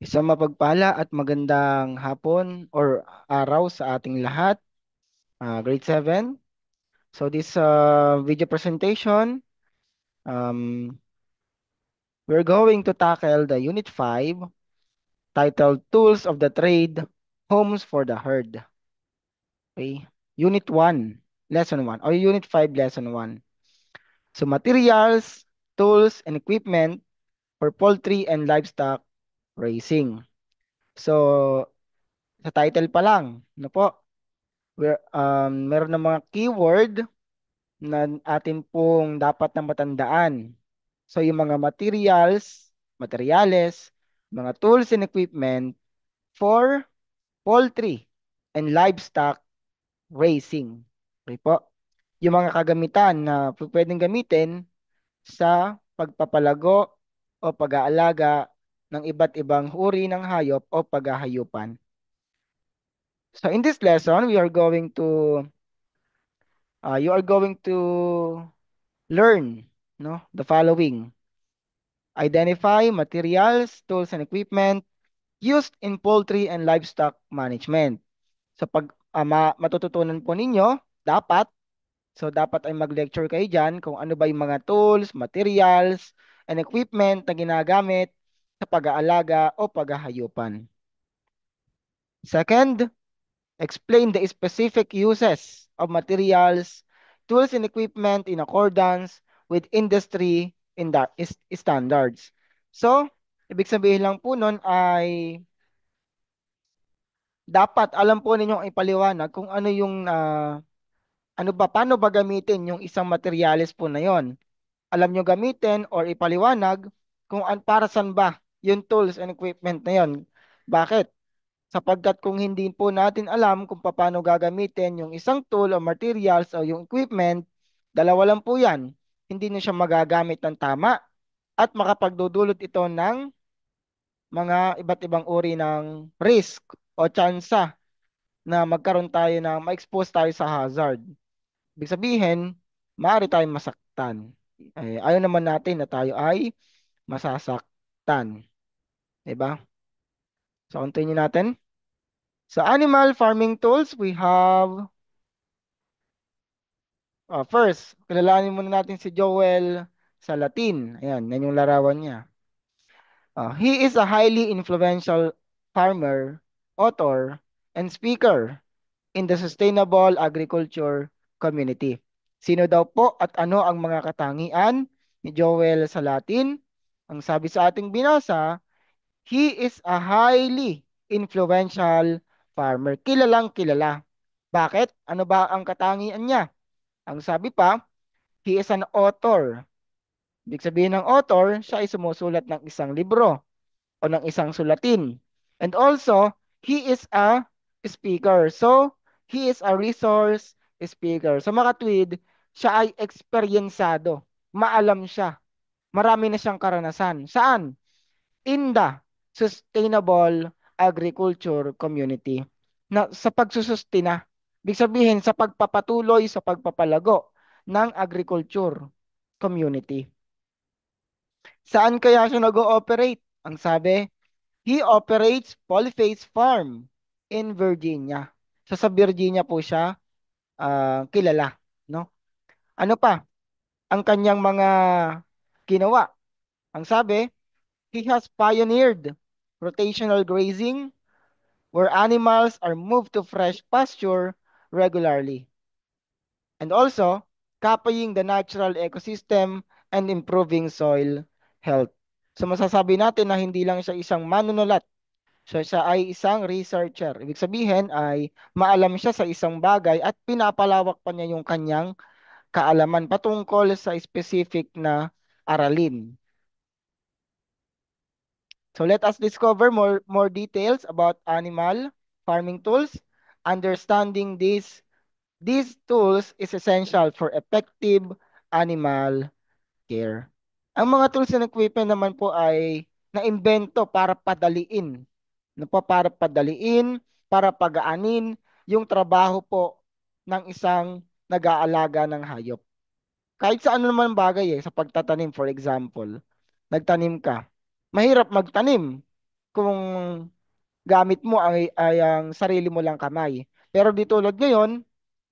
Isang mapagpala at magandang hapon or araw sa ating lahat, grade 7. So this video presentation, um, we're going to tackle the Unit 5 titled Tools of the Trade, Homes for the Herd. Okay? Unit 1, Lesson 1 or Unit 5, Lesson 1. So materials, tools, and equipment for poultry and livestock raising. So sa title pa lang, ano po? Meron ng mga keyword na atin pong dapat na matandaan. So yung mga materials, mga tools and equipment for poultry and livestock raising. Okay po? Yung mga kagamitan na pwedeng gamitin sa pagpapalago o pag-aalaga ng iba't ibang uri ng hayop o paghahayupan. So in this lesson, you are going to learn, no, the following. Identify materials, tools, and equipment used in poultry and livestock management. So pag matututunan po ninyo, dapat ay mag-lecture kayo dyan kung ano ba yung mga tools, materials, and equipment na ginagamit sa pag-aalaga o paghahayupan. Second, explain the specific uses of materials, tools, and equipment in accordance with industry standards. So, ibig sabihin lang po nun ay dapat alam po ninyong ipaliwanag kung ano yung paano ba gamitin yung isang materials po na yon. Alam nyo gamitin or ipaliwanag kung para saan ba yung tools and equipment na yon. Bakit? Sapagkat kung hindi po natin alam kung paano gagamitin yung isang tool o materials o yung equipment, dalawa lang po yan. Hindi na siya magagamit ng tama at makapagdudulot ito ng mga iba't ibang uri ng risk o tsansa na magkaroon tayo ma-expose tayo sa hazard. Ibig sabihin, maaari tayong masaktan. Ayaw naman natin na tayo ay masasaktan. Diba? So, continue natin. Sa animal farming tools, we have first, kilalanin muna natin si Joel sa Latin. Ayan, yan yung larawan niya. He is a highly influential farmer, author, and speaker in the sustainable agriculture community. Sino daw po at ano ang mga katangian ni Joel sa Latin? Ang sabi sa ating binasa, he is a highly influential farmer. Kilalang kilala. Bakit? Ano ba ang katangian niya? Ang sabi pa, he is an author. Ibig sabihin ng author, siya ay sumusulat ng isang libro o ng isang sulatin. And also, he is a speaker. So, he is a resource speaker. So, mga tweed, siya ay eksperyensado. Maalam siya. Marami na siyang karanasan. Saan? In the sustainable agriculture community. Na sa pagsusustina. Ibig sabihin, sa pagpapatuloy sa pagpapalago ng agriculture community. Saan kaya siya nag-ooperate? Ang sabi, he operates Polyface Farm in Virginia. So sa Virginia po siya kilala, no? Ano pa? Ang kanyang mga ginawa. Ang sabi, he has pioneered rotational grazing where animals are moved to fresh pasture regularly. And also, copying the natural ecosystem and improving soil health. So masasabi natin na hindi lang siya isang manunulat. So siya ay isang researcher. Ibig sabihin ay maalam siya sa isang bagay at pinapalawak pa niya yung kanyang kaalaman patungkol sa specific na aralin. So let us discover more details about animal farming tools. Understanding these tools is essential for effective animal care. Ang mga tools and equipment naman po ay naimbento para padaliin. Ano po, para padaliin, para pagaanin yung trabaho po ng isang nag-aalaga ng hayop. Kahit sa ano naman bagay sa pagtatanim for example. Nagtanim ka. Mahirap magtanim. kung gamit mo ay ang sarili mo lang kamay. Pero di tulad ngayon,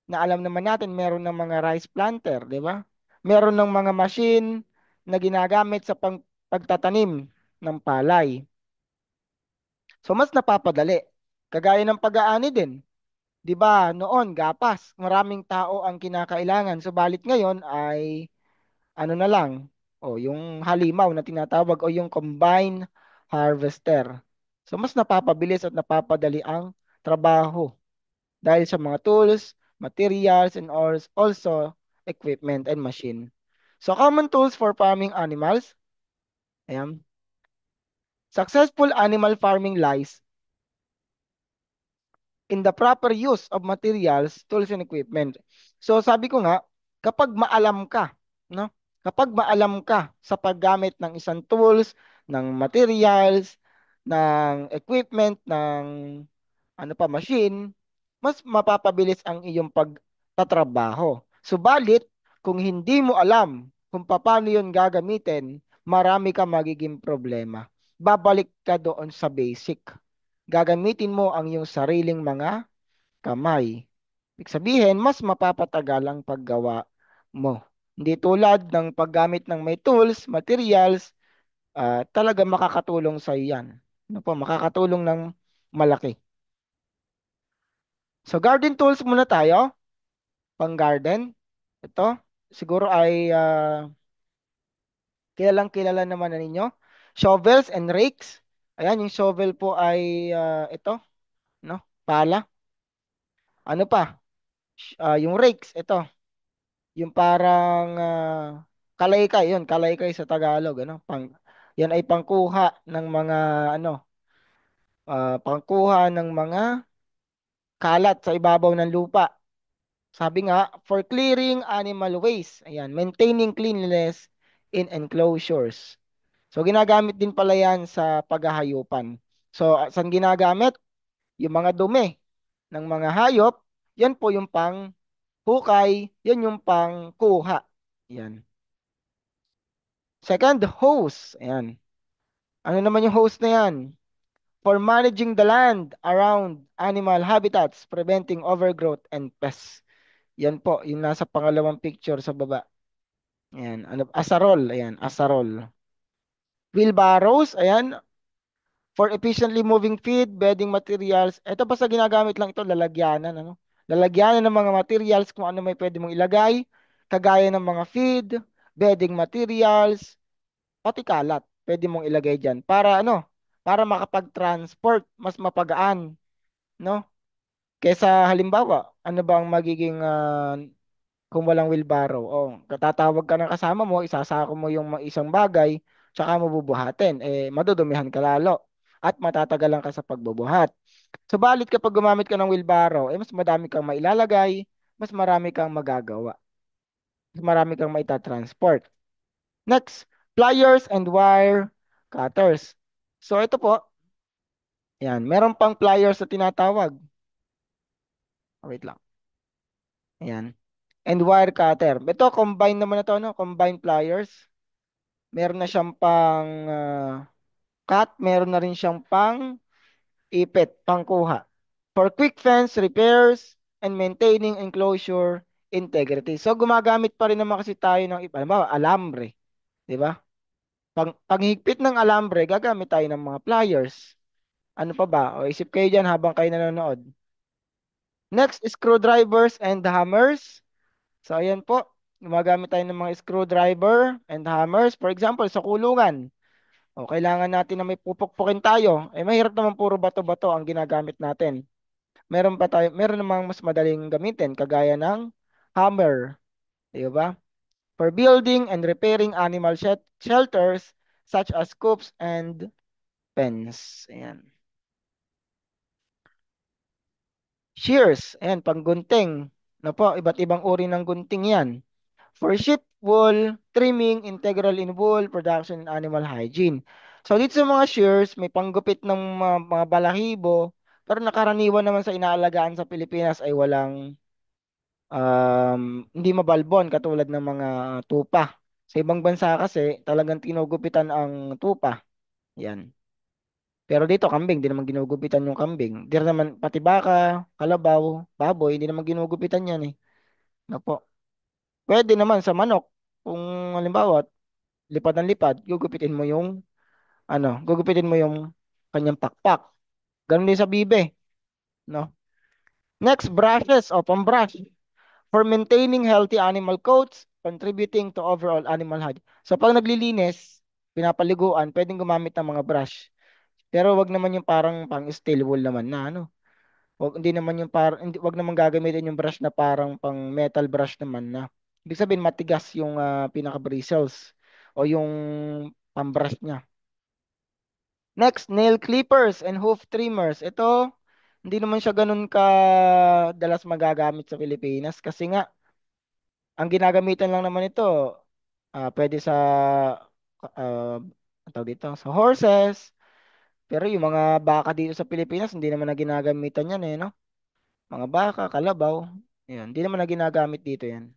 na alam naman natin meron ng mga rice planter, di ba? Meron ng mga machine na ginagamit sa pagtatanim ng palay. So mas napapadali. Kagaya ng pag-aani din. 'Di ba? Noon gapas, maraming tao ang kinakailangan. Subalit ngayon ay ano na lang, o yung halimaw na tinatawag o yung combine harvester. So mas napapabilis at napapadali ang trabaho dahil sa mga tools, materials, and also equipment and machine. So common tools for farming animals. Ayan. Successful animal farming lies in the proper use of materials, tools, and equipment. So sabi ko nga, kapag maalam ka, no? Kapag maalam ka sa paggamit ng isang tools, ng materials, ng equipment, ng ano pa, machine, mas mapapabilis ang iyong pagtatrabaho. Subalit, kung hindi mo alam kung paano yun gagamitin, marami ka magiging problema. Babalik ka doon sa basic. Gagamitin mo ang iyong sariling mga kamay. Ibig sabihin, mas mapapatagal ang paggawa mo. Hindi tulad ng paggamit ng may tools, materials, talaga makakatulong sa iyan. Ano po, makakatulong ng malaki. So garden tools muna tayo, pang garden. Ito, siguro ay kilalang kilala naman na ninyo. Shovels and rakes. Ayan, yung shovel po ay ito, no? Pala. Ano pa? Yung rakes, ito. Yung parang kalaykay, yun, kalaykay sa Tagalog, ano? Yan ay pangkuha ng mga ano, pangkuha ng mga kalat sa ibabaw ng lupa. Sabi nga, for clearing animal waste. Ayan, maintaining cleanliness in enclosures. So ginagamit din pala yan sa paghahayupan. So saan ginagamit? Yung mga dumi ng mga hayop, yan po yung pang hukay, yan yung pang kuha. Yan. Second, hose. Ayan. Ano naman yung hose na yan? For managing the land around animal habitats, preventing overgrowth and pests. Yan po, yung nasa pangalawang picture sa baba. Ayan, ano, asarol, ayan, asarol. Wheelbarrows, ayan, for efficiently moving feed, bedding materials. Ito basta ginagamit lang ito, lalagyanan, ano? Lalagyanan ng mga materials kung ano may pwede mong ilagay, kagaya ng mga feed, bedding materials, pati kalat, pwede mong ilagay diyan para ano, para makapag-transport, mas mapagaan, no? Kesa halimbawa, ano ba ang magiging kung walang wheelbarrow? Oh, katatawag ka ng kasama mo, isasako mo yung isang bagay, tsaka mo bubuhatin. Eh, madudumihan ka lalo at matatagalan ka sa pagbubuhat. Subalit kapag gumamit ka ng wheelbarrow, eh, mas madami kang mailalagay, mas marami kang magagawa, mas marami kang maitatransport. Next, pliers and wire cutters. So ito po, yan, meron pang pliers na tinatawag. Wait lang. Ayan. And wire cutter. Ito, combine naman na to, no? Combine pliers. Meron na siyang pang cut, meron na rin siyang pang ipit, pang kuha. For quick fence repairs and maintaining enclosure integrity. So gumagamit pa rin naman kasi tayo ng iba, halimbawa, alambre, 'di ba? Panghigpit ng alambre, gagamit tayo ng mga pliers. Ano pa ba? O isip kayo diyan habang kayo nanonood. Next, screwdrivers and hammers. So ayan po, gumagamit tayo ng mga screwdriver and hammers. For example, sa kulungan. O kailangan natin na may pupukpukin tayo. Eh mahirap naman puro bato-bato ang ginagamit natin. Meron namang mas madaling gamitin kagaya ng hammer, 'di ba? For building and repairing animal shelters such as coops and pens. Ayan. Shears, ayan, panggunting. No po, iba't ibang uri ng gunting 'yan. For sheep wool, trimming, integral in wool, production, and animal hygiene. So dito sa mga shears, may panggupit ng mga balahibo, pero nakaraniwan naman sa inaalagaan sa Pilipinas ay walang hindi mabalbon katulad ng mga tupa. Sa ibang bansa kasi talagang tinugupitan ang tupa. Yan. Pero dito, kambing, di naman ginugupitan yung kambing. Di rin naman, pati baka, kalabaw, baboy, hindi naman ginugupitan yan eh. Ano po? Pwede naman sa manok. Kung halimbawa, lipad ng lipad, gugupitin mo yung, gugupitin mo yung kanyang pakpak. Ganun din sa bibe, no? Next, brushes o pambrush. For maintaining healthy animal coats, contributing to overall animal health. So pag naglilinis, pinapaliguan, pwedeng gumamit ng mga brush. Pero wag naman yung parang pang steel wool naman na ano. Wag hindi naman yung parang hindi wag naman gagamitin yung brush na parang pang metal brush naman na. Ibig sabihin matigas yung pinaka bristles o yung pambrush niya. Next, nail clippers and hoof trimmers. Ito, hindi naman siya ganun ka dalas magagamit sa Pilipinas kasi nga ang ginagamitan lang naman ito pwede sa ang tawag dito, sa horses. Pero yung mga baka dito sa Pilipinas, hindi naman na ginagamitan yan eh, no? Mga baka, kalabaw. Yan, hindi naman na ginagamit dito yan.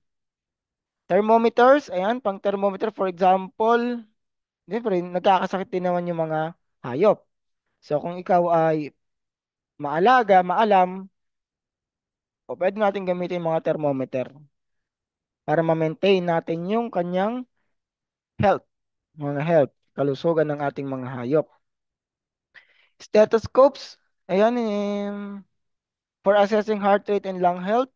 Thermometers, ayan, pang thermometer, for example, siyempre, nagkakasakit din naman yung mga hayop. So, kung ikaw ay maalaga, maalam, o pwede natin gamitin yung mga thermometer para ma-maintain natin yung kanyang health, mga health, kalusugan ng ating mga hayop. Stethoscopes, ayan, for assessing heart rate and lung health,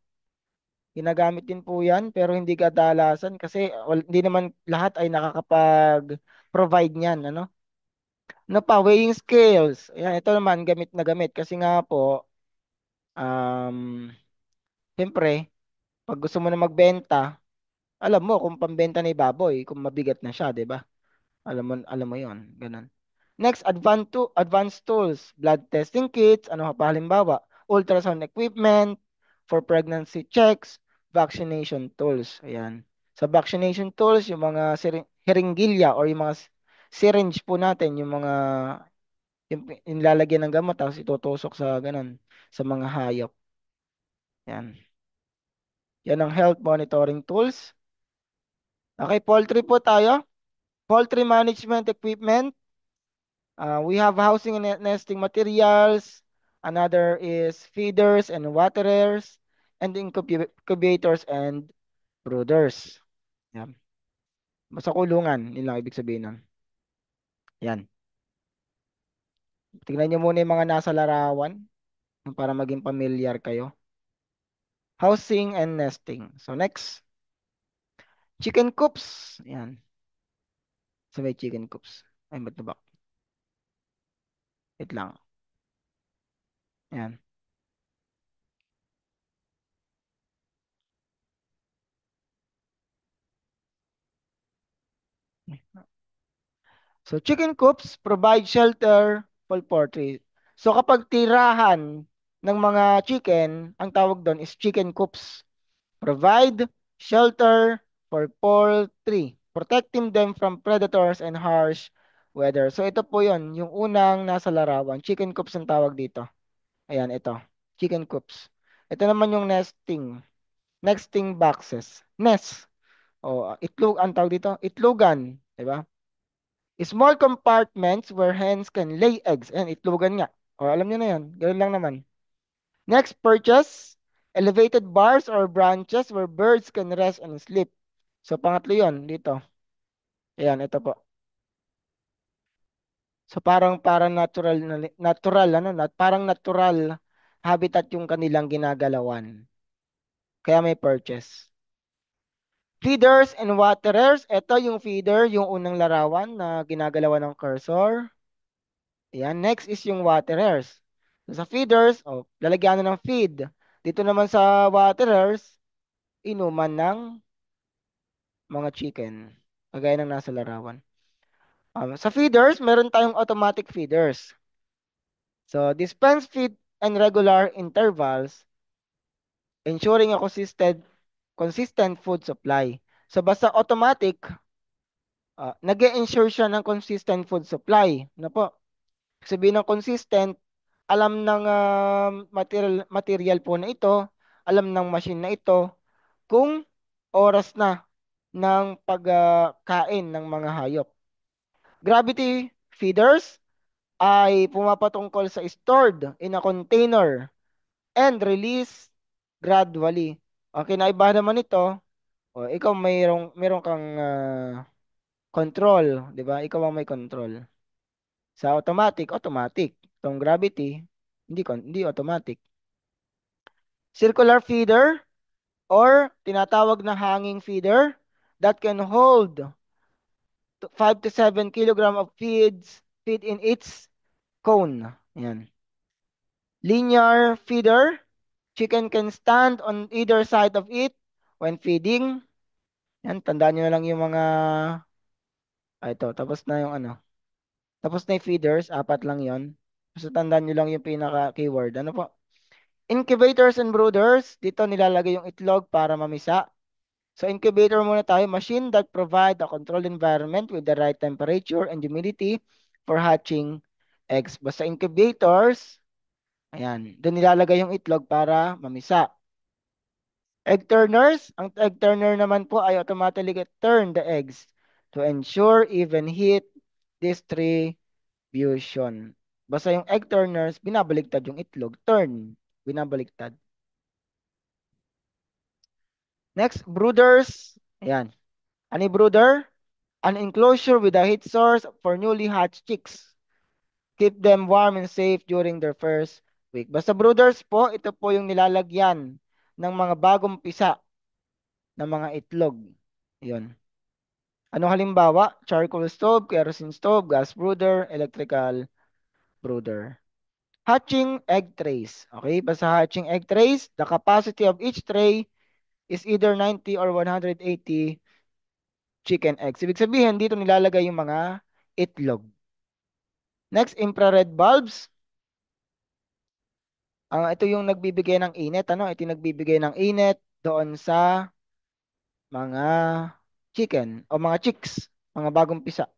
ginagamit din po yan, pero hindi kadalasan kasi hindi naman lahat ay nakakapag-provide niyan, ano? Ano pa, weighing scales. Ayan, ito naman, gamit na gamit. Kasi nga po, um, siyempre, pag gusto mo na magbenta, alam mo kung pambenta na yung baboy, kung mabigat na siya, di ba? Alam mo yon, ganun. Next, advanced tools, blood testing kits, ano pa halimbawa, ultrasound equipment for pregnancy checks, vaccination tools. Ayan. Sa vaccination tools, yung mga hiringgilya or yung mga syringe po natin, yung lalagyan ng gamot tapos itutusok sa ganun sa mga hayop. Yan. Yan ang health monitoring tools. Okay, poultry po tayo. Poultry management equipment. We have housing and nesting materials. Another is feeders and waterers and incubators and brooders. Yan. Basta kulungan, yun lang ibig sabihin nun. Yan. Tignan nyo muna yung mga nasa larawan para maging familiar kayo. Housing and nesting. So next, chicken coops. Yan. So may chicken coops. Ay, ba't na ba? Wait lang. Yan. So, chicken coops provide shelter for poultry. So, kapag tirahan ng mga chicken, ang tawag doon is chicken coops. Provide shelter for poultry, protecting them from predators and harsh weather. So, ito po yon, yung unang nasa larawan. Chicken coops ang tawag dito. Ayan, ito. Chicken coops. Ito naman yung nesting. Nesting boxes. Nest. O, itlog, ang tawag dito, itlogan. Diba? Small compartments where hens can lay eggs. Ayan, itlogan nga. O, alam niyo na yan. Ganun lang naman. Next, perches. Elevated bars or branches where birds can rest and sleep. So, pangatlo yon dito. Ayan, ito po. So, parang natural, natural, parang natural habitat yung kanilang ginagalawan. Kaya may perches. Feeders and waterers. Ito yung feeder, yung unang larawan na ginagalawan ng cursor. Ayan, next is yung waterers. So, sa feeders, lalagyan na ng feed. Dito naman sa waterers, inuman ng mga chicken. Kagaya ng nasa larawan. Sa feeders, meron tayong automatic feeders. So, dispense feed and regular intervals, ensuring a consistent food supply. So, basta automatic, nag-ensure siya ng consistent food supply. Ano po? Sabihin ng consistent, alam ng material po na ito, alam ng machine na ito, kung oras na ng pagkain ng mga hayop. Gravity feeders, ay pumapatungkol sa stored in a container and released gradually. Okay, naiba naman ito. O, ikaw mayroong kang control, 'di ba? Ikaw ang may control. Sa automatic, automatic. Itong gravity, hindi automatic. Circular feeder or tinatawag na hanging feeder that can hold 5 to 7 kilogram of feed in its cone. Yan. Linear feeder, chicken can stand on either side of it when feeding. Yan, tandaan nyo na lang yung mga, ito, tapos na yung ano. Tapos na yung feeders, apat lang yon. So, tandaan nyo lang yung pinaka-keyword. Ano po? Incubators and brooders, dito nilalagay yung itlog para mamisa. So, incubator muna tayo, machine that provide a controlled environment with the right temperature and humidity for hatching eggs. Basta incubators, ayan, doon nilalagay yung itlog para mamisa. Egg turners, ang egg turner naman po ay automatically turn the eggs to ensure even heat distribution. Basta yung egg turners, binabaliktad yung itlog. Turn, binabaliktad. Next, brooders. Ayan. Ano yung brooder? An enclosure with a heat source for newly hatched chicks. Keep them warm and safe during their first week. Basta brooders po, ito po yung nilalagyan ng mga bagong pisa ng mga itlog. Yun. Ano halimbawa? Charcoal stove, kerosene stove, gas brooder, electrical brooder. Hatching egg trays. Okay, basta hatching egg trays, the capacity of each tray is either 90 or 180 chicken eggs. Ibig sabihin, dito nilalagay yung mga itlog. Next, infrared bulbs. Ito yung nagbibigay ng init. Ano? Ito yung nagbibigay ng init doon sa mga chicken o mga chicks, mga bagong pisa.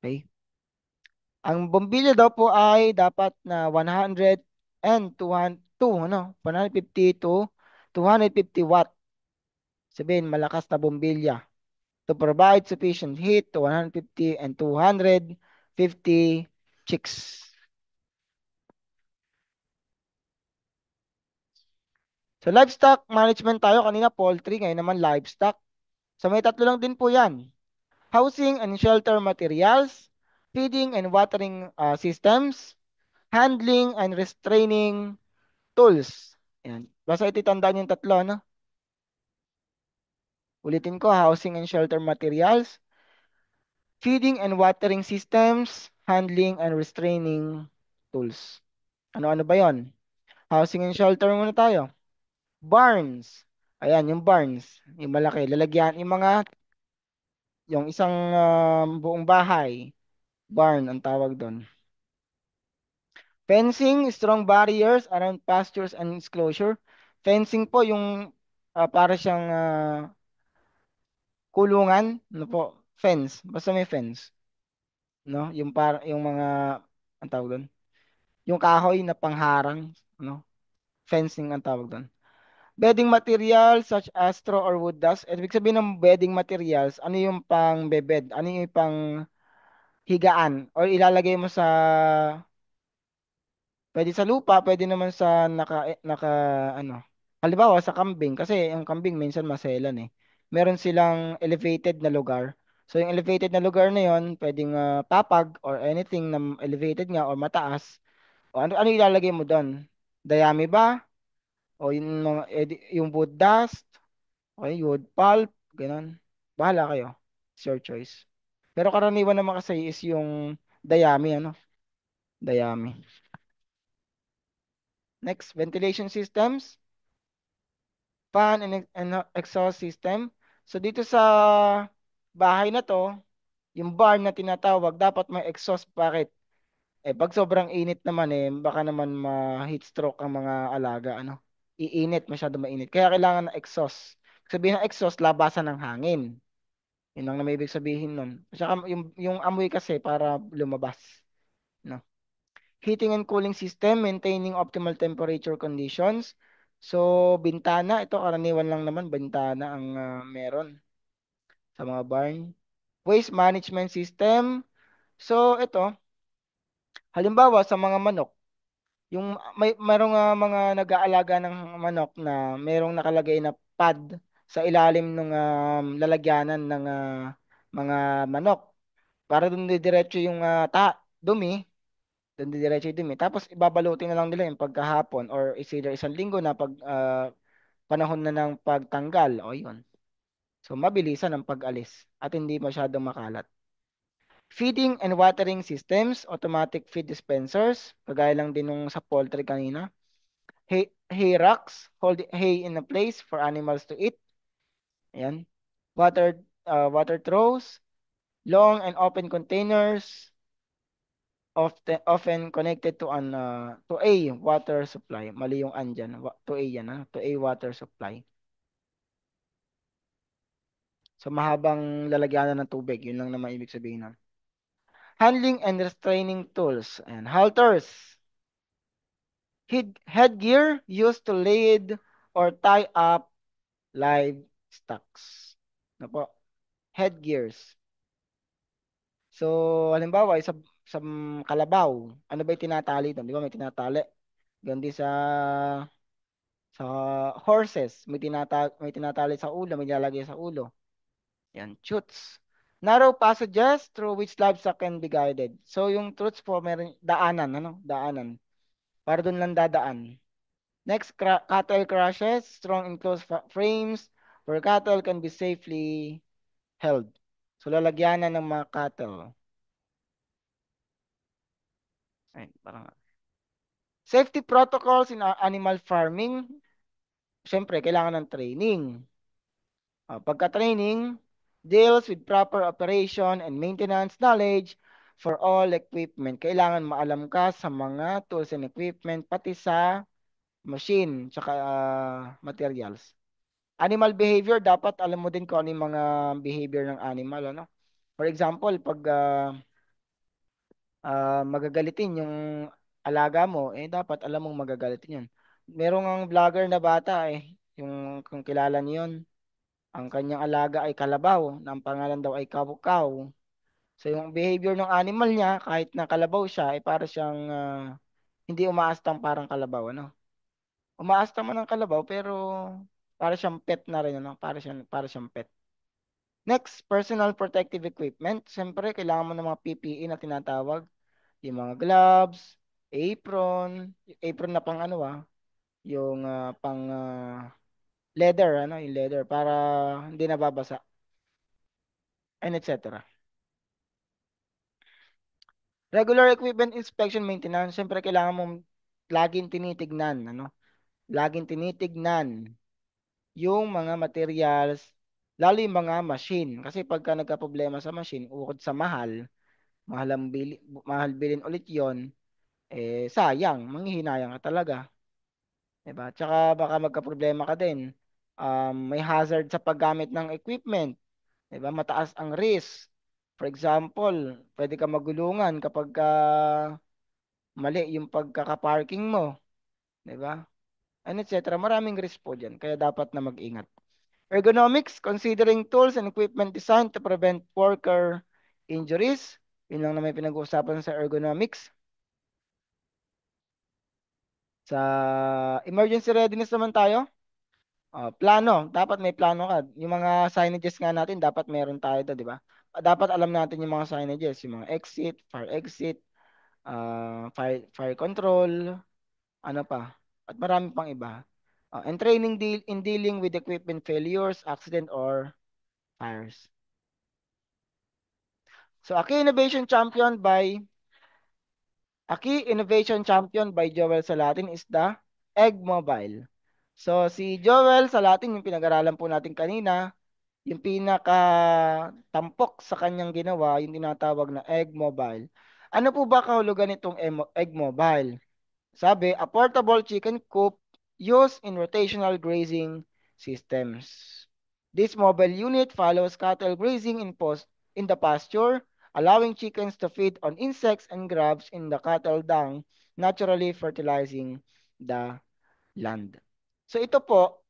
Okay? Ang bombilya daw po ay dapat na 100 and 200, ano? 150 to 250 watt. Sabihin, malakas na bombilya to provide sufficient heat to 150 and 250 chicks. So livestock management tayo kanina poultry, ngayon naman livestock. So may tatlo lang din po 'yan. Housing and shelter materials, feeding and watering systems, handling and restraining tools. Yan. Basta ititandaan yung tatlo, no? Ulitin ko, housing and shelter materials, feeding and watering systems, handling and restraining tools. Ano-ano ba yon? Housing and shelter muna tayo. Barns. Ayan, yung barns. Yung malaki. Lalagyan, yung isang buong bahay. Barn ang tawag doon. Fencing, strong barriers around pastures and enclosure. Fencing po yung para siyang kulungan, ano po, fence, basta may fence, no? Yung para yung mga ang tawag doon, yung kahoy na pangharang, no? Fencing ang tawag doon. Bedding materials such as straw or wood dust. Ibig sabihin ng bedding materials, ano yung pang bebed? Ano yung pang higaan or ilalagay mo sa pwede sa lupa, pwede naman sa ano. Halimbawa sa kambing kasi yung kambing minsan maselan eh. Meron silang elevated na lugar. So yung elevated na lugar na yon, pwedeng papag or anything na elevated nga or mataas. O ano ilalagay mo doon? Dayami ba? O yung mga yung wood dust, okay, wood pulp, ganun. Bahala kayo. It's your choice. Pero karaniwan naman kasi is yung dayami ano, dayami. Next, ventilation systems, fan and exhaust system. So dito sa bahay na to, yung barn na tinatawag, dapat may exhaust. Bakit? Pag sobrang init naman baka naman ma-heat stroke ang mga alaga, ano? Iinit, masyado mainit. Kaya kailangan ng exhaust. Sabihin ng exhaust, labasan ng hangin. Yun ang may ibig sabihin nun. Saka yung amoy kasi para lumabas. No? Heating and cooling system, maintaining optimal temperature conditions. So, bintana, ito karaniwan lang naman, bintana ang meron sa mga barn. Waste management system. So, ito, Halimbawa sa mga manok, yung merong mga nag-aalaga ng manok na merong nakalagay na pad sa ilalim ng lalagyanan ng mga manok para doon diretso yung dumi, doon diretso yung dumi. Tapos ibabalutin na lang nila yung pagkahapon or is either isang linggo na pag panahon na ng pagtanggal. O yun. So mabilisan ang pag-alis at hindi masyadong makalat. Feeding and watering systems, automatic feed dispensers, kagaya lang din nung sa poultry kanina. Hay racks, hold hay in a place for animals to eat. Ayan. Water throws, long and open containers, often connected to to a water supply. Mali yung andyan. To a yan, to a water supply. So mahabang lalagyanan ng tubig, yun lang naman ibig sabihin nun. Handling and restraining tools. And halters. Headgear used to lead or tie up livestocks. Ano po? Headgears. So, halimbawa, sa kalabaw, ano ba yung tinatali doon? Di ba may tinatali? Gandi sa horses, may tinatali sa ulo, may nilalagay sa ulo. Yan, chutes. Narrow passages through which livestock can be guided. So, yung chutes po, meron daanan, ano? Daanan. Para doon lang dadaan. Next, cattle crushes, strong enclosed frames where cattle can be safely held. So, lalagyanan ng mga cattle. Ay, parang safety protocols in animal farming, siyempre, kailangan ng training. Pagka-training, deals with proper operation and maintenance knowledge for all equipment. Kailangan maalam ka sa mga tools and equipment, pati sa machine, tsaka materials. Animal behavior, dapat alam mo din kung ano yung mga behavior ng animal, ano? For example, pag magagalitin yung alaga mo, eh dapat alam mong magagalitin yun. Merong ang vlogger na bata yung kung kilala niyo yun, ang kanyang alaga ay kalabaw, na ang pangalan daw ay kabukaw. So yung behavior ng animal niya, kahit na kalabaw siya, ay para siyang hindi umaastang parang kalabaw, ano? Umaastang man ang kalabaw, pero para siyang pet na rin, ano? Para siyang pet. Next, personal protective equipment. Siyempre, kailangan mo ng mga PPE na tinatawag. Yung mga gloves, apron na pang ano yung pang leather, ano, yung leather para hindi nababasa, and etc. Regular equipment inspection maintenance, syempre kailangan mong laging tinitignan, ano, laging tinitignan yung mga materials, lalo yung mga machine. Kasi pagka nagka-problema sa machine, ukod sa mahal bilhin ulit yon, sayang, manghihinayang ka talaga. 'Di ba? Tsaka baka magka-problema ka din. May hazard sa paggamit ng equipment. 'Di ba? Mataas ang risk. For example, pwede ka magulungan kapag mali yung pagkaka-parking mo. 'Di ba? And etc. Maraming risk po dyan. Kaya dapat na mag-ingat. Ergonomics, considering tools and equipment designed to prevent worker injuries. Yun lang na may pinag-uusapan sa ergonomics. Sa emergency readiness naman tayo. Plano, dapat may plano ka. Yung mga signages nga natin, dapat meron tayo doon, di ba? Dapat alam natin yung mga signages, yung mga exit, fire control, ano pa. At marami pang iba. And training in dealing with equipment failures, accident, or fires. So, a key innovation champion by Joel Salatin is the Egg Mobile. So, si Joel Salatin, yung pinag-aralan po natin kanina, yung pinaka tampok sa kanyang ginawa, yung tinatawag na Egg Mobile. Ano po ba kahulugan nitong Egg Mobile? Sabi, a portable chicken coop used in rotational grazing systems. This mobile unit follows cattle grazing in the pasture, allowing chickens to feed on insects and grubs in the cattle dung, naturally fertilizing the land. So ito po,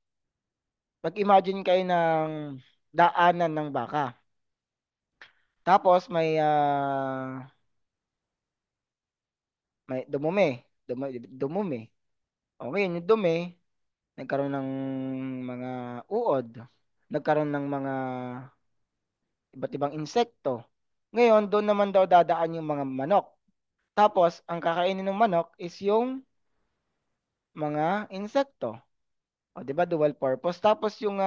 pag-imagine kayo ng daanan ng baka. Tapos may may dumumi. O ngayon, yung dumi, nagkaroon ng mga uod, nagkaroon ng mga iba't ibang insekto. Ngayon, doon naman daw dadaan yung mga manok. Tapos, ang kakainin ng manok is yung mga insekto. O, di ba, dual purpose. Tapos, yung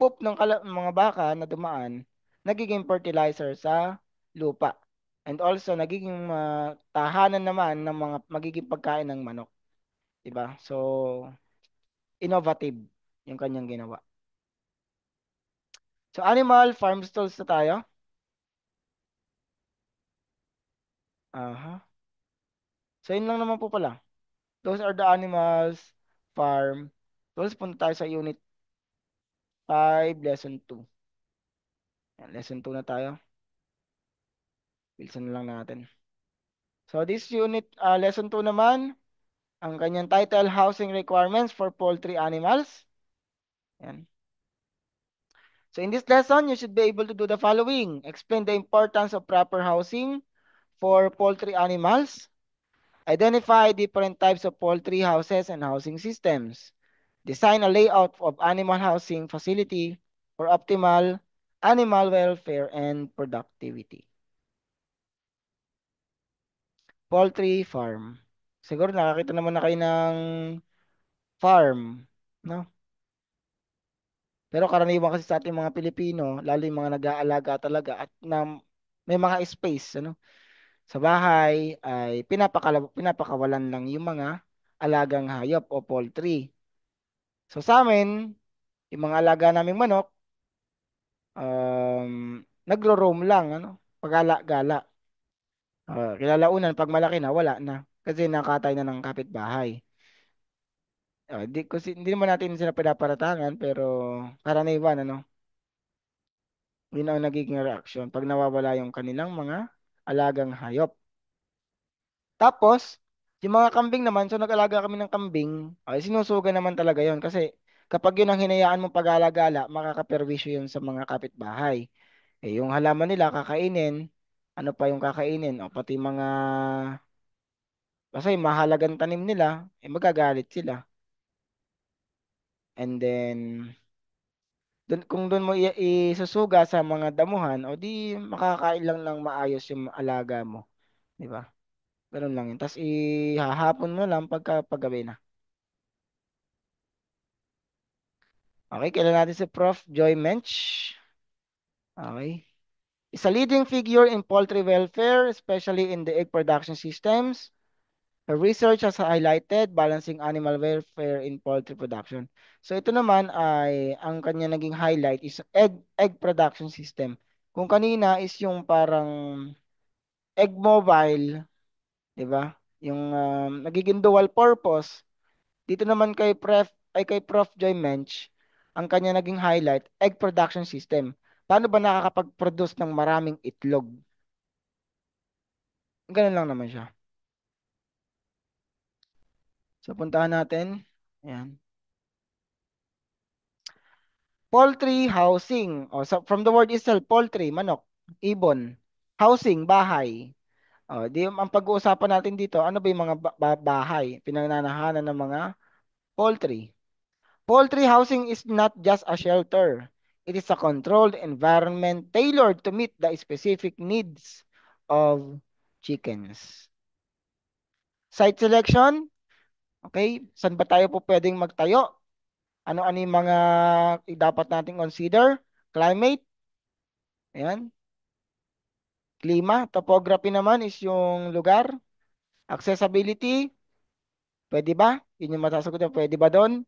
poop ng mga baka na dumaan, nagiging fertilizer sa lupa. And also, nagiging tahanan naman ng mga magiging pagkain ng manok. Di ba? So, innovative yung kanyang ginawa. So, animal farm stalls na tayo. Aha. So, yun lang naman po pala. Those are the animals farm tools. Punta tayo sa unit 5, lesson 2. Yan, lesson 2 na tayo. Bilisan na lang natin. So, this unit, lesson 2 naman, ang kanyang title, Housing Requirements for Poultry Animals. Yan. So, in this lesson, you should be able to do the following. Explain the importance of proper housing for poultry animals. Identify different types of poultry houses and housing systems. Design a layout of animal housing facility for optimal animal welfare and productivity. Poultry farm. Siguro nakakita naman na kayo ng farm, no? Pero karaniwan kasi sa ating mga Pilipino, lalo yung mga nag-aalaga talaga at na may mga space, ano? Sa bahay ay pinapakawalan lang yung mga alagang hayop o poultry. So sa amin, yung mga alaga naming manok, nagro-roam lang, ano? Pagala-gala. Kilalaunan, pag malaki na, wala na. Kasi nakatay na ng kapitbahay. Hindi naman natin sila pinaparatangan, pero karaniwan, ano? Yun ang nagiging reaksyon pag nawawala yung kanilang mga alagang hayop. Tapos, yung mga kambing naman, so nag-alaga kami ng kambing, ay sinusuga naman talaga yon kasi kapag yun ang hinayaan mong pag-alagala, makakaperwisyo yun sa mga kapitbahay. Eh, yung halaman nila kakainin, ano pa yung kakainin? O pati mga, basta yung mahalagang tanim nila, eh magagalit sila. And then, kung doon mo isusuga sa mga damuhan, o di makakain lang ng maayos yung alaga mo. Di ba? Ganun lang yun. Tapos ihahapon mo lang paggabi na. Okay, kailan natin si Prof. Joy Mench. Okay. Is a leading figure in poultry welfare, especially in the egg production systems. Her research has highlighted balancing animal welfare in poultry production. So ito naman ay ang kanya naging highlight is egg production system. Kung kanina is yung parang egg mobile, 'di ba? Yung nagiging dual purpose. Dito naman kay Prof Joy Mench, ang kanya naging highlight egg production system. Paano ba nakakapag-produce ng maraming itlog? Ganun lang naman siya. So puntahan natin. Ayan. Poultry housing. O, so from the word itself, poultry, manok, ibon. Housing, bahay. O, ang pag-uusapan natin dito, ano ba yung mga bahay? Pinananahanan ng mga poultry. Poultry housing is not just a shelter. It is a controlled environment tailored to meet the specific needs of chickens. Site selection. Okay, saan ba tayo po pwedeng magtayo? Ano-ano yung mga dapat nating consider? Climate. Ayan. Klima, topography naman is yung lugar. Accessibility, pwede ba? Yun yung masasagot niya, pwede ba doon?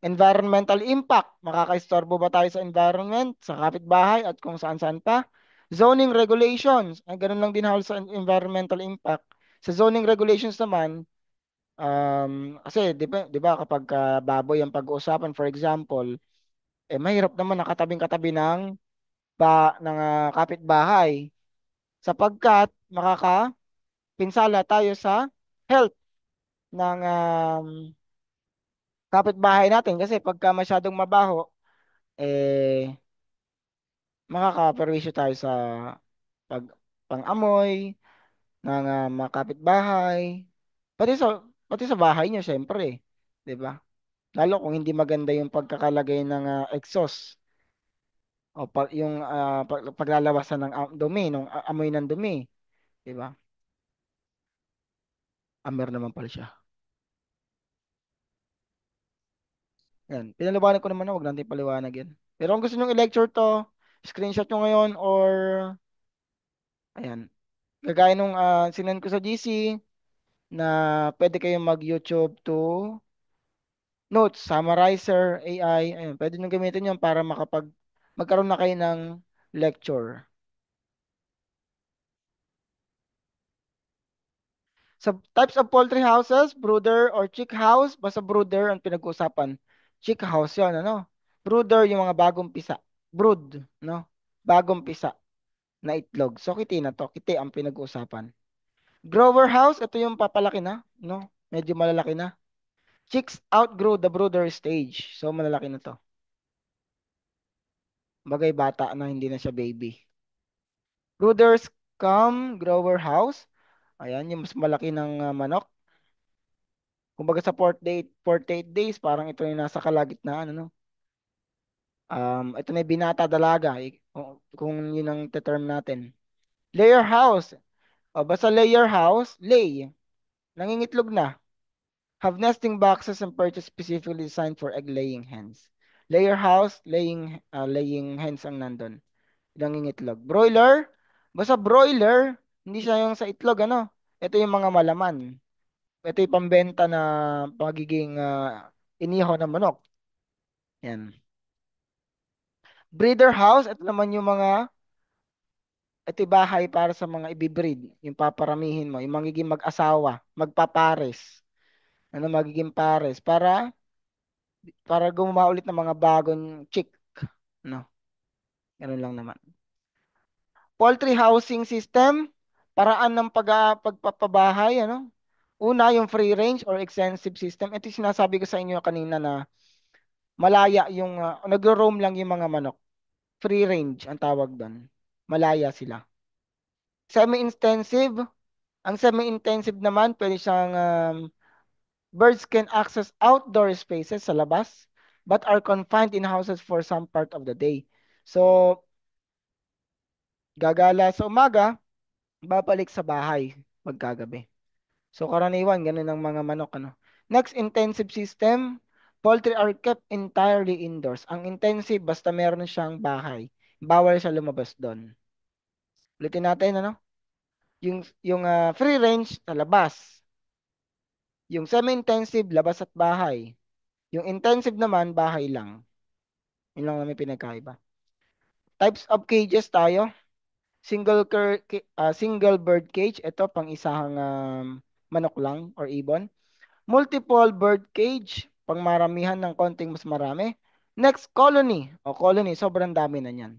Environmental impact, makakaistorbo ba tayo sa environment, sa kapitbahay at kung saan-saan pa? Zoning regulations, ay ganun lang din halos sa environmental impact. Sa zoning regulations naman, kasi di ba kapag baboy ang pag-uusapan, for example, eh mahirap naman nakatabing-katabi ng kapitbahay sapagkat pinsala tayo sa health ng kapitbahay natin kasi pagka masyadong mabaho, eh, makakaperwisyo tayo sa pag pang-amoy, ng mga kapitbahay, pati sa pati sa bahay niyo syempre, 'di ba? Lalo kung hindi maganda yung pagkakalagay ng exhaust o yung paglalabasan ng dumi, nung amoy ng dumi, 'di ba? Amer naman pala siya. Yan, pinaliwanag ko naman na wag natin paliwanag yan. Pero kung gusto niyo i-lecture to, screenshot nyo ngayon or ayan, gagaya nung sinend ko sa GC na pwede kayong mag-YouTube to Notes, Summarizer, AI, ayun, pwede nyo gamitin yan para magkaroon na kayo ng lecture. Sa types of poultry houses, brooder or chick house, basta brooder ang pinag-uusapan. Chick house yon, ano? Brooder yung mga bagong pisa. Brood, no? Bagong pisa na itlog. So, kiti na to. Kiti ang pinag-uusapan. Grower house, ito yung papalaki na, no? Medyo malalaki na. Chicks outgrow the brooder stage. So, malalaki na to. Bagay bata na, hindi na siya baby. Brooders come grower house. Ayan, yung mas malaki ng manok. Kumbaga sa 48 days, parang ito yung nasa kalagitnaan, ano? Ito na yung binata dalaga, kung yun ang term natin. Layer house. O, basta layer house, lay. Nangingitlog na. Have nesting boxes and purchase specifically designed for egg laying hens. Layer house, laying hens ang nandun. Nangingitlog. Broiler, basta broiler, hindi siya yung sa itlog, ano? Ito yung mga malaman. Ito yung pambenta na pagiging inihaw ng manok. Yan. Breeder house, ito naman yung ito yung bahay para sa mga ibibreed. Yung paparamihin mo, yung magiging mag-asawa, magpapares. Ano magiging pares para gumawa ulit ng mga bagong chick. No, ganun lang naman. Poultry housing system, paraan ng pagpapabahay, ano? Una, yung free range or extensive system. Ito yung sinasabi ko sa inyo kanina na malaya yung, nagro-roam lang yung mga manok. Free range ang tawag doon. Malaya sila. Semi-intensive. Ang semi-intensive naman, pwede siyang birds can access outdoor spaces sa labas but are confined in houses for some part of the day. So, gagala sa umaga, babalik sa bahay pagkagabi. So karaniwan, ganun ang mga manok, ano. Next, intensive system. Poultry are kept entirely indoors. Ang intensive, basta meron siyang bahay. Bawal siya lumabas doon. Ulitin natin, ano? Yung free range, sa labas. Yung semi-intensive, labas at bahay. Yung intensive naman, bahay lang. Yun lang namin pinagkaiba. Types of cages tayo. Single bird cage. Ito, pang isang manok lang or ibon. Multiple bird cage, pang maramihan ng konting mas marami. Next, colony. O colony, sobrang dami na niyan.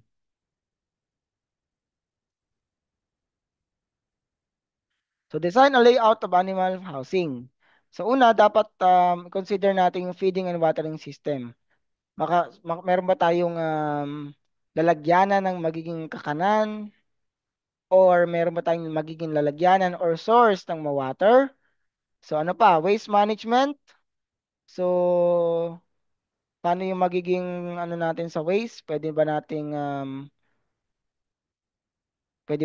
So, design a layout of animal housing. So, una, dapat consider natin yung feeding and watering system. Meron ba tayong lalagyanan ng magiging kakanan? Or meron ba tayong magiging lalagyanan or source ng mawater? So, ano pa? Waste management. So, paano yung magiging ano natin sa waste? Pwede ba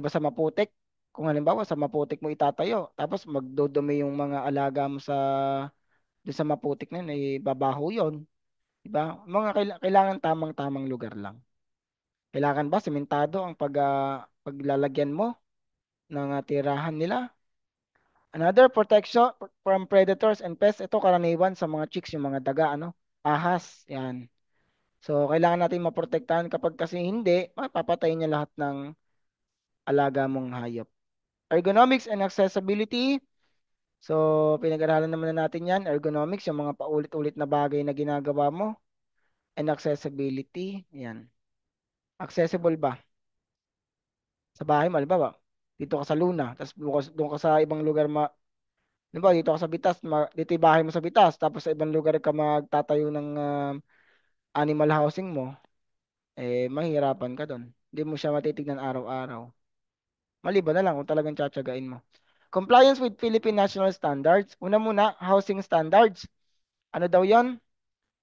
sa maputik? Kung halimbawa sa maputik mo itatayo, tapos magdodumi yung mga alaga mo doon sa maputik na yun, ay babaho yun. Diba? Kailangan tamang-tamang lugar lang. Kailangan ba sementado ang paglalagyan mo ng tirahan nila? Another protection from predators and pests. Ito karaniwan sa mga chicks, yung mga daga, ano? Ahas, yan. So, kailangan natin maprotektahan kapag kasi hindi, papatayin niya lahat ng alaga mong hayop. Ergonomics and accessibility. So, pinag-aralan naman na natin yan. Ergonomics, yung mga paulit-ulit na bagay na ginagawa mo. And accessibility, yan. Accessible ba? Sa bahay mo, halimbawa, dito ka sa Luna, tapos doon ka sa ibang lugar, halimbawa, dito ka sa Bitas, dito yung bahay mo sa Bitas, tapos sa ibang lugar ka magtatayo ng animal housing mo, mahirapan ka doon. Hindi mo siya matitignan araw-araw. Maliban na lang kung talagang tsatsagain mo. Compliance with Philippine national standards. Una muna, housing standards. Ano daw yon?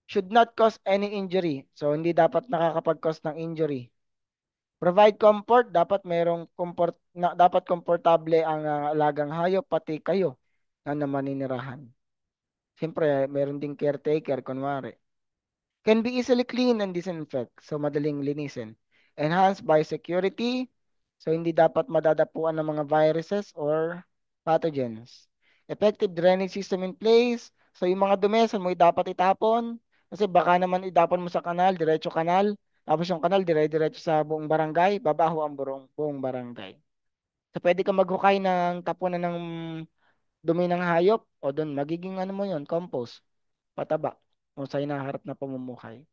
Should not cause any injury. So, hindi dapat nakakapag-cause ng injury. Provide comfort, dapat merong comfort, dapat komportable ang alagang hayop, pati kayo na maninirahan. Siyempre, meron ding caretaker, kunwari. Can be easily cleaned and disinfect. So, madaling linisin. Enhanced by security. So, hindi dapat madadapuan ng mga viruses or pathogens. Effective drainage system in place. So, yung mga dumi, saan mo dapat itapon? Kasi baka naman itapon mo sa kanal, diretso kanal. Tapos yung kanal, dire-diretso sa buong barangay. Babaho ang buong barangay. So, pwede ka maghukay ng tapunan ng dumi ng hayop o doon, magiging ano mo yun, compost, pataba, o sa hinaharap na pamumuhay.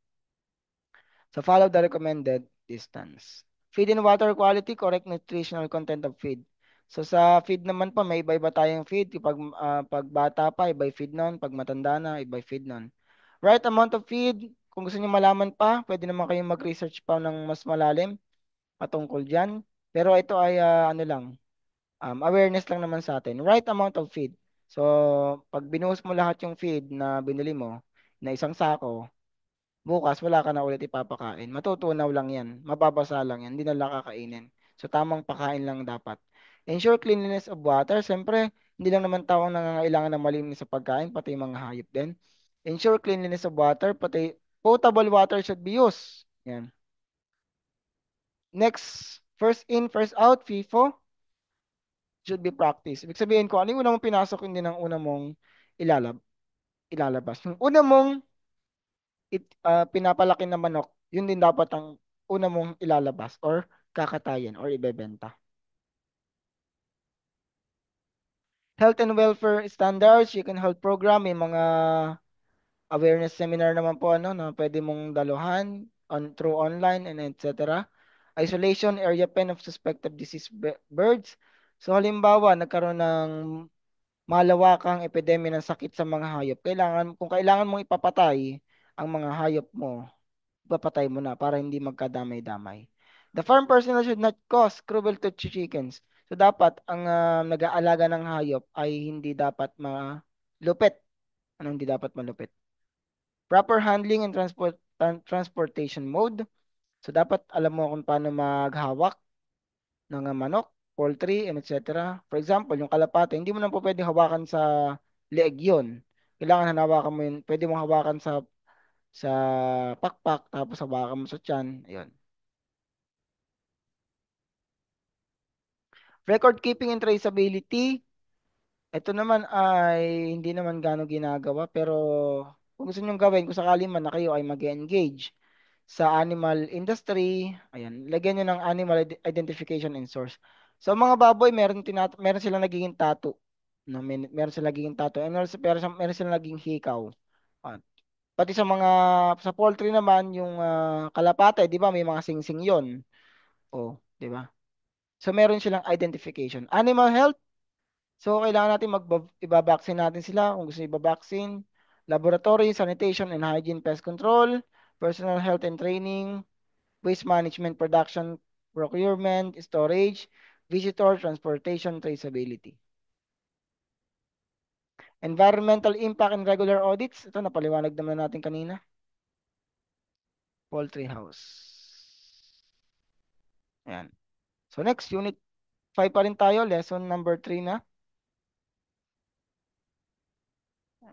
So follow the recommended distance. Feed and water quality, correct nutritional content of feed. So sa feed naman po, may iba-iba tayong feed. Pag bata pa, iba feed nun. Pag matanda na, iba feed nun. Right amount of feed, kung gusto niyo malaman pa, pwede naman kayong mag-research pa ng mas malalim patungkol dyan. Pero ito ay ano lang, awareness lang naman sa atin. Right amount of feed. So, pag binuhos mo lahat yung feed na binili mo, na isang sako, bukas wala ka na ulit ipapakain. Matutunaw lang yan. Mababasa lang yan. Hindi na lang kakainin. So tamang pakain lang dapat. Ensure cleanliness of water. Siyempre, hindi lang naman tao ang nangangailangan ng malinis sa pagkain, pati yung mga hayop din. Ensure cleanliness of water, pati potable water should be used. Yan. Next, first in, first out, FIFO should be practiced. Ibig sabihin ko, ano yung una mong pinasok, hindi ng una mong ilalabas. Yung una mong pinapalaki na manok, yun din dapat ang una mong ilalabas or kakatayin or ibebenta. Health and welfare standards, chicken health program, may mga awareness seminar naman po ano na pwede mong daluhan through online and etc. Isolation area pen of suspected disease birds. So halimbawa, nagkaroon ng malawakang epidemya ng sakit sa mga hayop. Kung kailangan mong ipapatay ang mga hayop mo, papatay mo na para hindi magkadamay-damay. The farm personnel should not cause cruelty to chickens. So dapat ang nag-aalaga ng hayop ay hindi dapat malupit. Ano hindi dapat malupit? Proper handling and transportation mode. So dapat alam mo kung paano maghawak ng manok, poultry, and etc. For example, yung kalapate, hindi mo na po pwedeng hawakan sa leeg yun. Kailangan hanawakan mo yun. Pwede mo hawakan sa pakpak, tapos hawakan mo sa tiyan. Ayun. Record keeping and traceability. Ito naman ay hindi naman gaano ginagawa pero kung gusto nyo gawin, kung sakali man na kayo ay mag-engage sa animal industry, ayan, lagyan nyo ng animal identification and source. So mga baboy, meron silang nagiging tattoo. No, meron silang nagiging tattoo. And also, meron silang naging hikaw. Ah, pati sa poultry naman, yung kalapate, di ba, may mga singsing yon. Oh, di ba? So meron silang identification. Animal health, so kailangan natin ibabaksin natin sila kung gusto ibabaksin. Laboratory, sanitation and hygiene, pest control, personal health and training, waste management, production, procurement, storage, visitor, transportation, traceability. Environmental impact and regular audits. Ito, napaliwanag naman natin kanina. Poultry house. Ayan. So next, unit 5 pa rin tayo. Lesson number 3 na.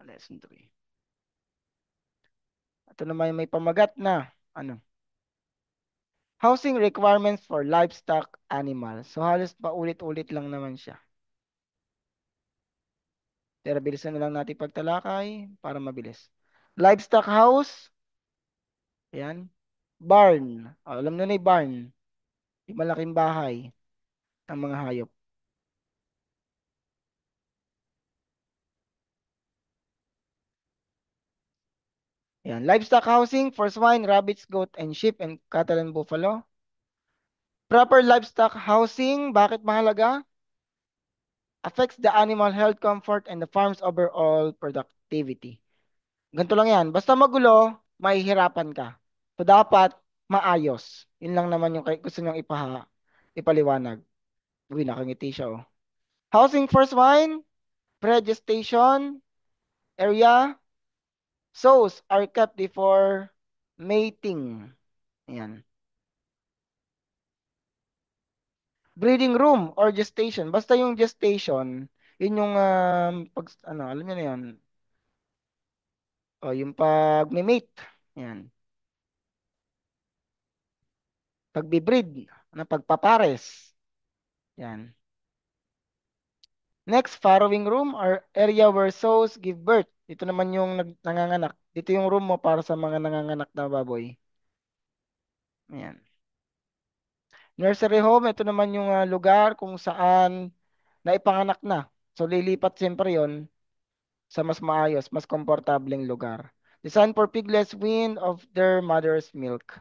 Lesson 3. Ito naman may pamagat na. Ano? Housing requirements for livestock animals. So halos paulit-ulit lang naman siya. Pero bilisan na lang natin pagtalakay para mabilis. Livestock house. Ayan. Barn. Alam nyo na yung barn. Yung malaking bahay ng mga hayop. Ayan. Livestock housing for swine, rabbits, goat, and sheep, and cattle and buffalo. Proper livestock housing. Bakit mahalaga? Affects the animal health, comfort, and the farm's overall productivity. Ganito lang yan. Basta magulo, mahihirapan ka. So, dapat maayos. Yun lang naman yung gusto niyong ipaliwanag. Uy, nakangiti siya, oh. Housing for swine, pre-gestation area, sows are kept before mating. Ayan. Breeding room or gestation. Basta yung gestation, yun yung pag ano, alam niyo na yun. O yung pag-mate. Yan. Pagbi-breed, ano pagpapares. Yan. Next, farrowing room or area where sows give birth. Ito naman yung nanganganak. Dito yung room mo para sa mga nanganganak na baboy. Ayan. Nursery home, ito naman yung lugar kung saan naipanganak na. So lilipat siyempre yon sa mas maayos, mas komportableng lugar. Designed for piglets weaned of their mother's milk.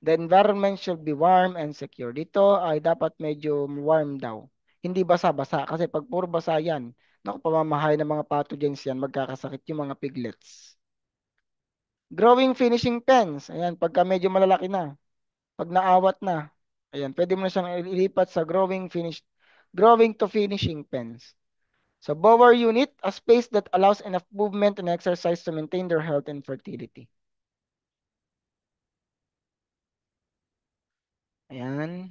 The environment should be warm and secure. Dito ay dapat medyo warm daw. Hindi basa-basa kasi pag puro basa yan, naku, pamamahay ng mga pathogens yan, magkakasakit yung mga piglets. Growing finishing pens. Ayan, pagka medyo malalaki na, pag naawat na, ayan, pwede mo na siyang ilipat sa growing to finishing pens. So, bower unit, a space that allows enough movement and exercise to maintain their health and fertility. Ayan.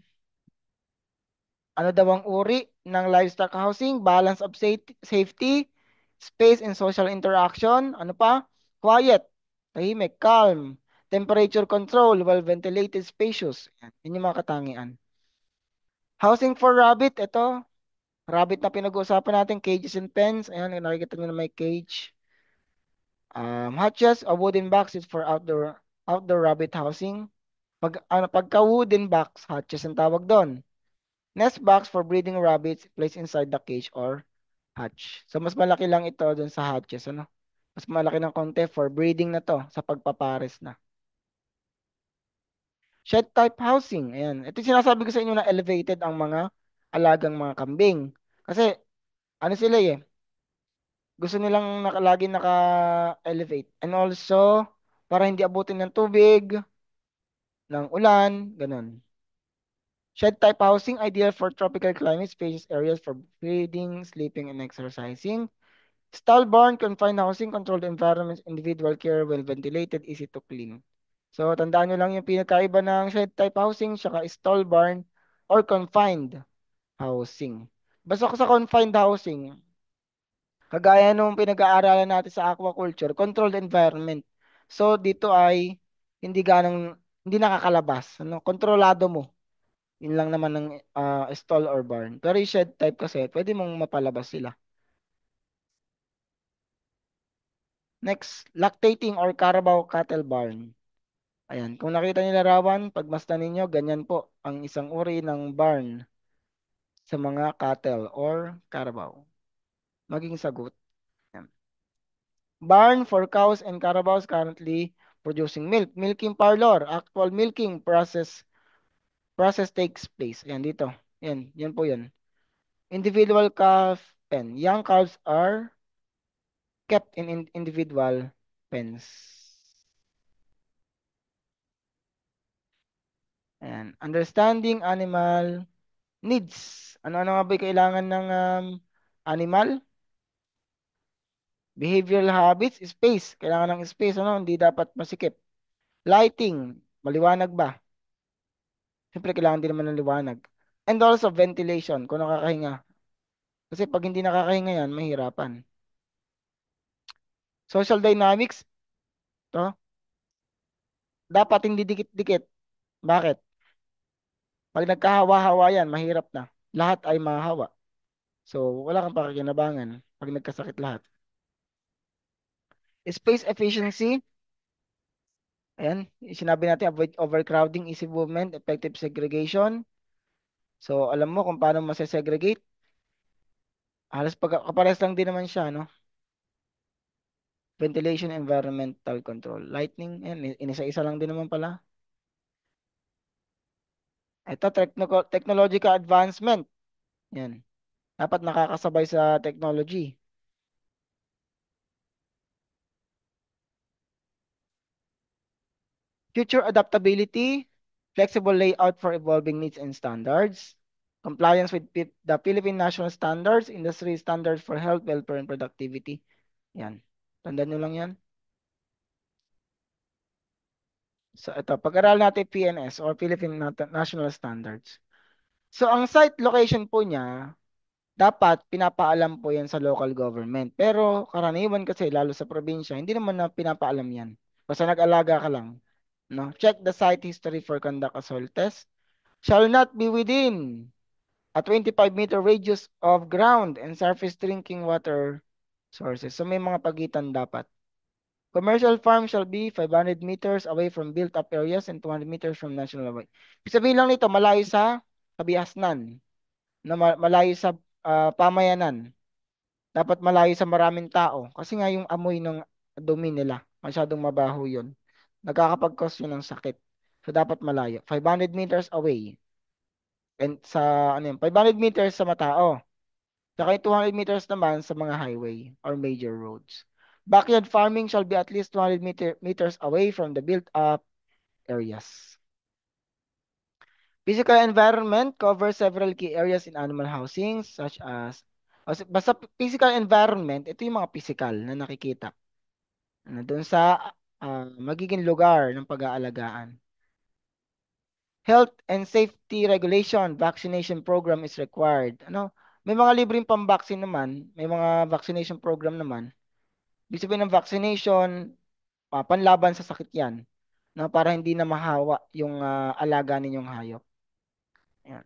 Ano daw ang uri ng livestock housing? Balance of safety, space and social interaction. Ano pa? Quiet, tahimik, calm, temperature control, well-ventilated, spacious. Yan, yun yung mga katangian. Housing for rabbit, ito. Rabbit na pinag-uusapan natin, cages and pens. Ayan, nakikita nyo na may cage. Hutches, a wooden box is for outdoor rabbit housing. Pagka wooden box, hutches ang tawag doon. Nest box for breeding rabbits placed inside the cage or hatch. So, mas malaki lang ito dun sa hatches, ano? Mas malaki ng konti for breeding na to, sa pagpapares na. Shed type housing. Ayan. Ito yung sinasabi ko sa inyo na elevated ang mga alagang mga kambing. Kasi, ano sila eh, gusto nilang lagi naka-elevate. And also, para hindi abutin ng tubig, ng ulan, ganun. Shed type housing, ideal for tropical climate, spacious areas for breeding, sleeping, and exercising. Stall barn, confined housing, controlled environments, individual care, well ventilated, easy to clean. So, tandaan nyo lang yung pinakaiba ng shed type housing, saka stall barn, or confined housing. Basta ko sa confined housing, kagaya nung pinag-aaralan natin sa aquaculture, controlled environment. So, dito ay hindi nakakalabas. Ano? Kontrolado mo. Yun lang naman ng stall or barn. Pero yung shed type kasi, pwede mong mapalabas sila. Next, lactating or Carabao cattle barn. Ayan, kung nakita niyo larawan, pagmasdan ninyo, ganyan po ang isang uri ng barn sa mga cattle or Carabao. Maging sagot. Ayan. Barn for cows and Carabaos currently producing milk. Milking parlor, actual milking process takes place. Ayan dito. Yan po yun. Individual calf pen. Young calves are kept in individual pens. Ayan. Understanding animal needs. Ano-ano nga ba yung kailangan ng animal? Behavioral habits, space. Kailangan ng space, ano? Hindi dapat masikip. Lighting, maliwanag ba? Siyempre, kailangan din naman ng liwanag. And also, ventilation, kung nakakahinga. Kasi pag hindi nakakahinga yan, mahirapan. Social dynamics, to, dapat hindi dikit-dikit. Bakit? Pag nagkahawa-hawa yan, mahirap na. Lahat ay mahahawa. So, wala kang pakikinabangan pag nagkasakit lahat. Space efficiency, ayan, sinabi natin, avoid overcrowding, easy movement, effective segregation. So, alam mo kung paano masesegregate. Halos kapares lang din naman siya, no? Ventilation, environmental control. Lighting, ayan, inisa-isa lang din naman pala. Ito, technological advancement. Yan. Dapat nakakasabay sa technology. Future adaptability, flexible layout for evolving needs and standards. Compliance with the Philippine National Standards, Industry Standards for Health, Welfare, and Productivity. Yan. Tandaan nyo lang yan. So ito, pag-aral natin PNS or Philippine National Standards. So ang site location po niya, dapat pinapaalam po yan sa local government. Pero karaniwan kasi, lalo sa probinsya, hindi naman na pinapaalam yan. Basta nag-alaga ka lang. No? Check the site history for conduct a soil test. Shall not be within a 25-meter radius of ground and surface drinking water sources. So may mga pagitan dapat. Commercial farm shall be 500 meters away from built-up areas and 200 meters from national highway. Ibig sabihin lang nito, malayo sa kabiasnan, na malayo sa pamayanan. Dapat malayo sa maraming tao. Kasi nga yung amoy ng dumi nila, masyadong mabaho yun. Nagkakapag-cause yun ng sakit. So dapat malayo. 500 meters away. And sa, ano yun, 500 meters sa matao. Saka yung 200 meters naman sa mga highway or major roads. Backyard farming shall be at least 200 meters away from the built-up areas. Physical environment covers several key areas in animal housing such as basta physical environment, ito yung mga physical na nakikita. Doon sa magiging lugar ng pag-aalagaan. Health and safety regulation, vaccination program is required. Ano? May mga libreng pambaksin naman, may mga vaccination program naman. Ibig sabihin ng vaccination, panlaban sa sakit yan. No, para hindi na mahawa yung alaga ninyong hayop. Yan.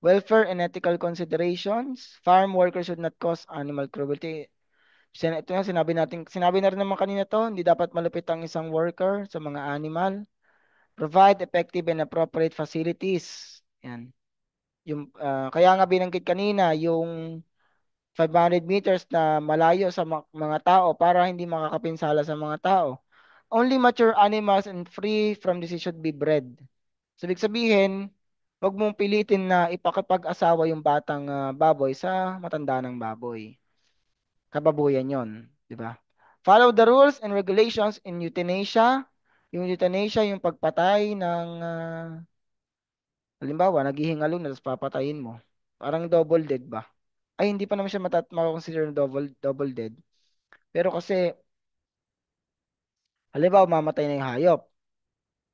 Welfare and ethical considerations. Farm workers should not cause animal cruelty. Ito nga, sinabi na rin naman kanina to, hindi dapat malupit ang isang worker sa mga animal. Provide effective and appropriate facilities. Yan. Kaya nga binanggit kanina, yung 500 meters na malayo sa mga tao para hindi makakapinsala sa mga tao. Only mature animals and free from disease should be bred. So, ibig sabihin, huwag mong pilitin na ipakipag-asawa yung batang baboy sa matanda ng baboy. Kababuyan yon, di ba? Follow the rules and regulations in euthanasia. Yung euthanasia, yung pagpatay ng, halimbawa, naghihingalo na tapos papatayin mo. Parang double dead ba? Ay, hindi pa naman siya makakonsider na double dead. Pero kasi, halimbawa, mamatay na yung hayop.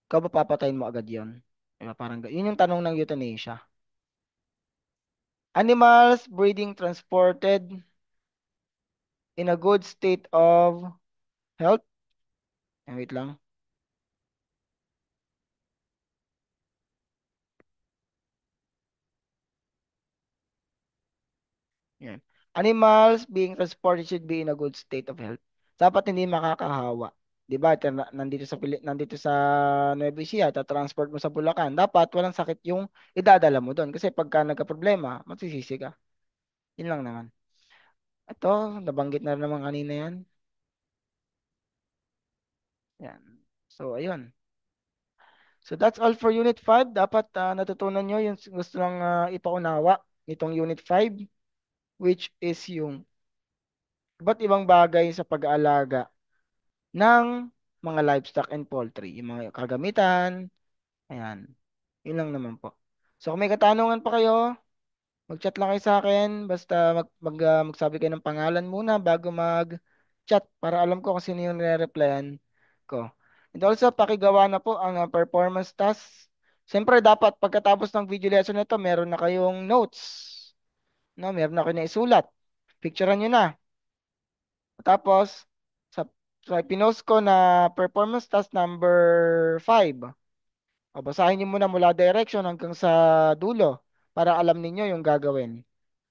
Ikaw ba papatayin mo agad yon? Diba? Parang, yun yung tanong ng euthanasia. Animals breeding transported in a good state of health. Wait lang. Yan. Animals being transported should be in a good state of health. Dapat hindi makakahawa. 'Di ba? Nandito sa Nueva Ecija, transport mo sa Bulacan. Dapat walang sakit yung idadala mo doon kasi pagka nagka-problema, magsisisi ka. Yun lang naman. Ito, nabanggit na rin naman kanina yan. Yan. So, ayun. So, that's all for Unit 5. Dapat natutunan nyo yung gusto lang ipaunawa nitong Unit 5, which is yung iba't ibang bagay sa pag-aalaga ng mga livestock and poultry. Yung mga kagamitan. Ayan. Yun lang naman po. So, kung may katanungan pa kayo, mag-chat lang kayo sa akin. Basta magsabi kayo ng pangalan muna bago mag-chat para alam ko kung sino yung nire-replyan ko. And also, pakigawa na po ang performance task. Siyempre, dapat pagkatapos ng video lesson na ito, meron na kayong notes. No, meron na kayo na isulat. Picturean nyo na. Tapos, sa, sa pinost ko na performance task number 5. O, basahin niyo muna mula direction hanggang sa dulo para alam ninyo yung gagawin.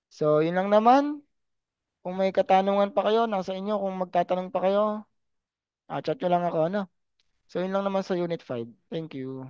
So, yun lang naman. Kung may katanungan pa kayo, nasa inyo. Kung magtatanong pa kayo, chat nyo lang ako, ano? So, yun lang naman sa Unit 5. Thank you.